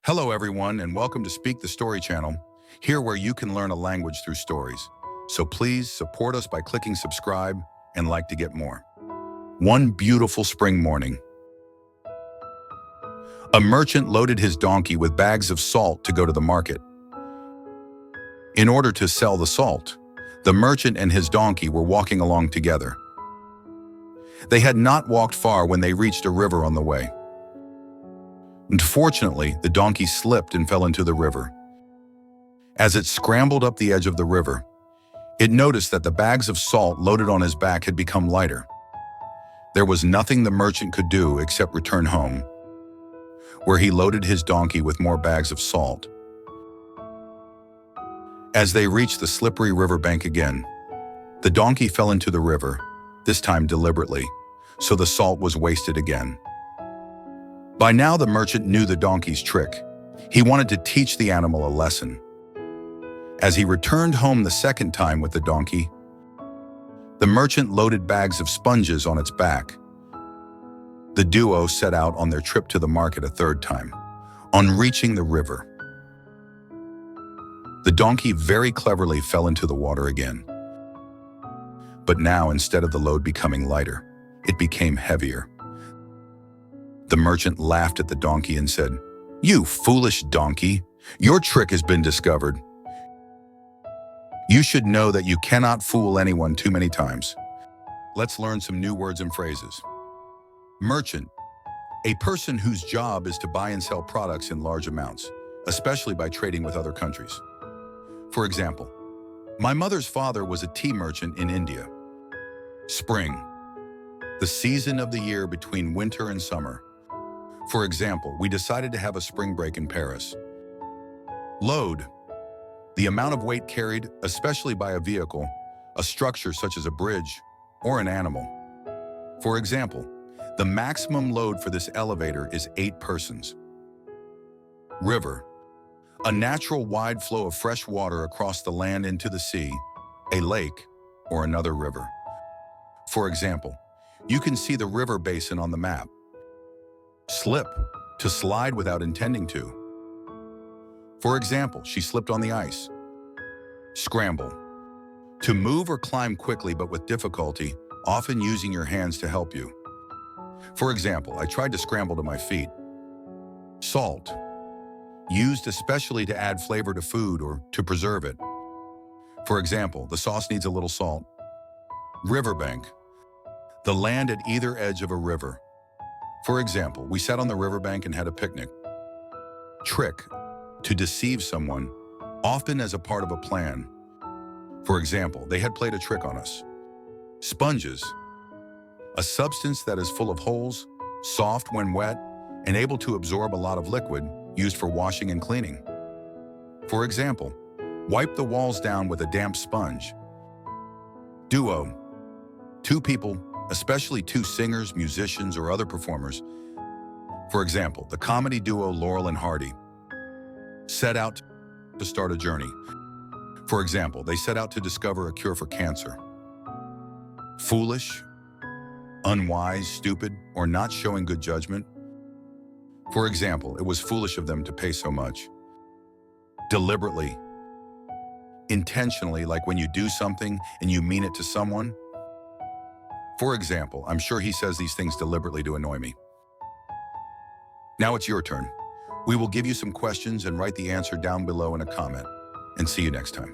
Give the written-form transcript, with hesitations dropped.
Hello everyone and welcome to Speak the Story channel, here where you can learn a language through stories. So please support us by clicking subscribe and like to get more. One beautiful spring morning, a merchant loaded his donkey with bags of salt to go to the market. In order to sell the salt, the merchant and his donkey were walking along together. They had not walked far when they reached a river on the way. Unfortunately, the donkey slipped and fell into the river. As it scrambled up the edge of the river, it noticed that the bags of salt loaded on his back had become lighter. There was nothing the merchant could do except return home, where he loaded his donkey with more bags of salt. As they reached the slippery riverbank again, the donkey fell into the river, this time deliberately, so the salt was wasted again. By now, the merchant knew the donkey's trick. He wanted to teach the animal a lesson. As he returned home the second time with the donkey, the merchant loaded bags of sponges on its back. The duo set out on their trip to the market a third time. On reaching the river, the donkey very cleverly fell into the water again. But now, instead of the load becoming lighter, it became heavier. The merchant laughed at the donkey and said, "You foolish donkey, your trick has been discovered. You should know that you cannot fool anyone too many times." Let's learn some new words and phrases. Merchant, a person whose job is to buy and sell products in large amounts, especially by trading with other countries. For example, my mother's father was a tea merchant in India. Spring, the season of the year between winter and summer. For example, we decided to have a spring break in Paris. Load, the amount of weight carried, especially by a vehicle, a structure such as a bridge, or an animal. For example, the maximum load for this elevator is 8 persons. River, a natural wide flow of fresh water across the land into the sea, a lake, or another river. For example, you can see the river basin on the map. Slip, to slide without intending to. For example, she slipped on the ice. Scramble, to move or climb quickly but with difficulty, often using your hands to help you. For example, I tried to scramble to my feet. Salt, used especially to add flavor to food or to preserve it. For example, the sauce needs a little salt. Riverbank, the land at either edge of a river. For example, we sat on the riverbank and had a picnic. Trick, to deceive someone, often as a part of a plan. For example, they had played a trick on us. Sponges, a substance that is full of holes, soft when wet, and able to absorb a lot of liquid, used for washing and cleaning. For example, wipe the walls down with a damp sponge. Duo, 2 people, especially 2 singers, musicians, or other performers. For example, the comedy duo Laurel and Hardy set out to start a journey. For example, they set out to discover a cure for cancer. Foolish, unwise, stupid, or not showing good judgment. For example, it was foolish of them to pay so much. Deliberately, intentionally, like when you do something and you mean it to someone. For example, I'm sure he says these things deliberately to annoy me. Now it's your turn. We will give you some questions and write the answer down below in a comment. And see you next time.